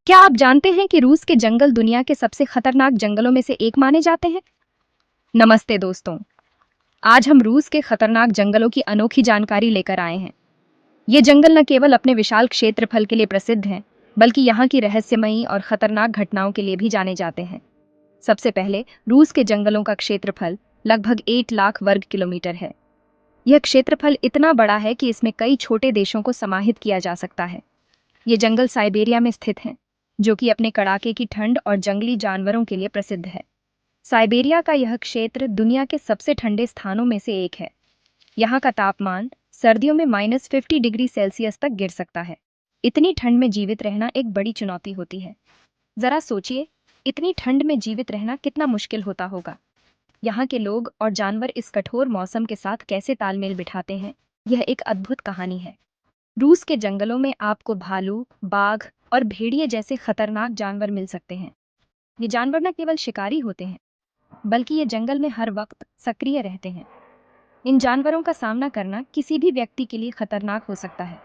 क्या आप जानते हैं कि रूस के जंगल दुनिया के सबसे खतरनाक जंगलों में से एक माने जाते हैं? नमस्ते दोस्तों, आज हम रूस के खतरनाक जंगलों की अनोखी जानकारी लेकर आए हैं। ये जंगल न केवल अपने विशाल क्षेत्रफल के लिए प्रसिद्ध हैं, बल्कि यहाँ की रहस्यमयी और खतरनाक घटनाओं के लिए भी जाने जाते हैं। सबसे पहले, रूस के जंगलों का क्षेत्रफल लगभग 8 लाख वर्ग किलोमीटर है। यह क्षेत्रफल इतना बड़ा है कि इसमें कई छोटे देशों को समाहित किया जा सकता है। ये जंगल साइबेरिया में स्थित हैं, जो कि अपने कड़ाके की ठंड और जंगली जानवरों के लिए प्रसिद्ध है। साइबेरिया का यह क्षेत्र दुनिया के सबसे ठंडे स्थानों में से एक है। यहाँ का तापमान सर्दियों में -50 डिग्री सेल्सियस तक गिर सकता है। इतनी ठंड में जीवित रहना एक बड़ी चुनौती होती है। जरा सोचिए, इतनी ठंड में जीवित रहना कितना मुश्किल होता होगा। यहाँ के लोग और जानवर इस कठोर मौसम के साथ कैसे तालमेल बिठाते हैं, यह एक अद्भुत कहानी है। रूस के जंगलों में आपको भालू, बाघ और भेड़िए जैसे खतरनाक जानवर मिल सकते हैं। ये जानवर न केवल शिकारी होते हैं, बल्कि ये जंगल में हर वक्त सक्रिय रहते हैं। इन जानवरों का सामना करना किसी भी व्यक्ति के लिए खतरनाक हो सकता है,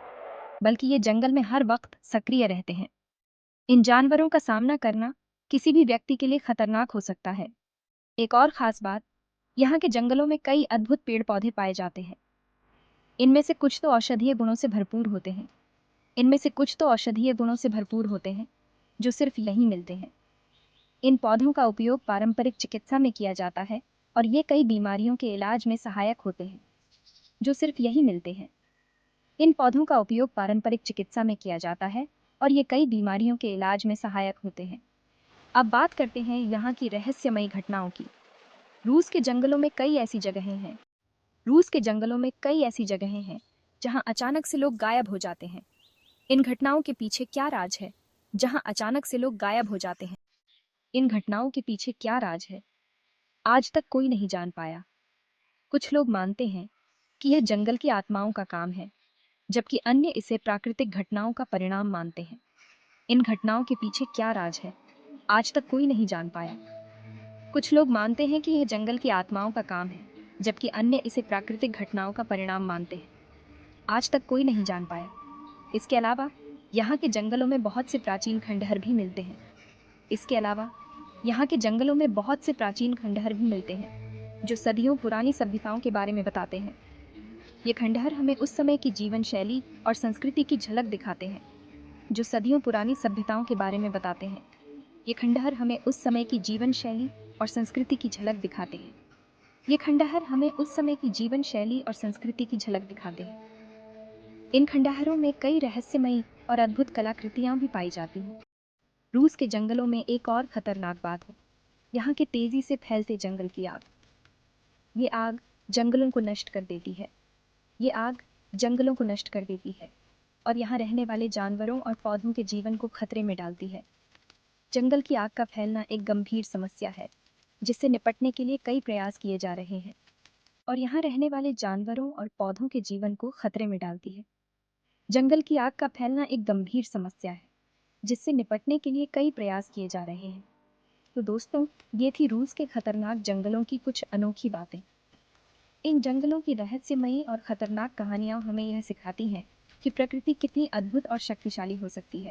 बल्कि ये जंगल में हर वक्त सक्रिय रहते हैं। इन जानवरों का सामना करना किसी भी व्यक्ति के लिए खतरनाक हो सकता है। एक और खास बात, यहाँ के जंगलों में कई अद्भुत पेड़ पौधे पाए जाते हैं। इनमें से कुछ तो औषधीय गुणों से भरपूर होते हैं। जो सिर्फ यहीं मिलते हैं। इन पौधों का उपयोग पारंपरिक चिकित्सा में किया जाता है और ये कई बीमारियों के इलाज में सहायक होते हैं, जो सिर्फ यहीं मिलते हैं। इन पौधों का उपयोग पारंपरिक चिकित्सा में किया जाता है और ये कई बीमारियों के इलाज में सहायक होते हैं। अब बात करते हैं यहाँ की रहस्यमयी घटनाओं की। रूस के जंगलों में कई ऐसी जगहें हैं जहाँ अचानक से लोग गायब हो जाते हैं। इन घटनाओं के पीछे क्या राज है? जहाँ अचानक से लोग गायब हो जाते हैं, इन घटनाओं के पीछे क्या राज है, आज तक कोई नहीं जान पाया। कुछ लोग मानते हैं कि यह जंगल की आत्माओं का काम है, जबकि अन्य इसे प्राकृतिक घटनाओं का परिणाम मानते हैं। इन घटनाओं के पीछे क्या राज है, आज तक कोई नहीं जान पाया। कुछ लोग मानते हैं कि यह जंगल की आत्माओं का काम है, जबकि अन्य इसे प्राकृतिक घटनाओं का परिणाम मानते हैं। आज तक कोई नहीं जान पाया। इसके अलावा यहाँ के जंगलों में बहुत से प्राचीन खंडहर भी मिलते हैं। जो सदियों पुरानी सभ्यताओं के बारे में बताते हैं। ये खंडहर हमें उस समय की जीवन शैली और संस्कृति की झलक दिखाते हैं। ये खंडहर हमें उस समय की जीवन शैली और संस्कृति की झलक दिखाते हैं। इन खंडहरों में कई रहस्यमयी और अद्भुत कलाकृतियां भी पाई जाती हैं। रूस के जंगलों में एक और खतरनाक बात है, यहाँ के तेजी से फैलते जंगल की आग। ये आग जंगलों को नष्ट कर देती है और यहाँ रहने वाले जानवरों और पौधों के जीवन को खतरे में डालती है। जंगल की आग का फैलना एक गंभीर समस्या है, जिससे निपटने के लिए कई प्रयास किए जा रहे हैं और यहाँ रहने वाले जानवरों और पौधों के जीवन को खतरे में डालती है। जंगल की आग का फैलना एक गंभीर समस्या है, जिससे निपटने के लिए कई प्रयास किए जा रहे हैं। तो दोस्तों, ये थी रूस के खतरनाक जंगलों की कुछ अनोखी बातें। इन जंगलों की रहस्यमयी और खतरनाक कहानियां हमें यह सिखाती हैं कि प्रकृति कितनी अद्भुत और शक्तिशाली हो सकती है।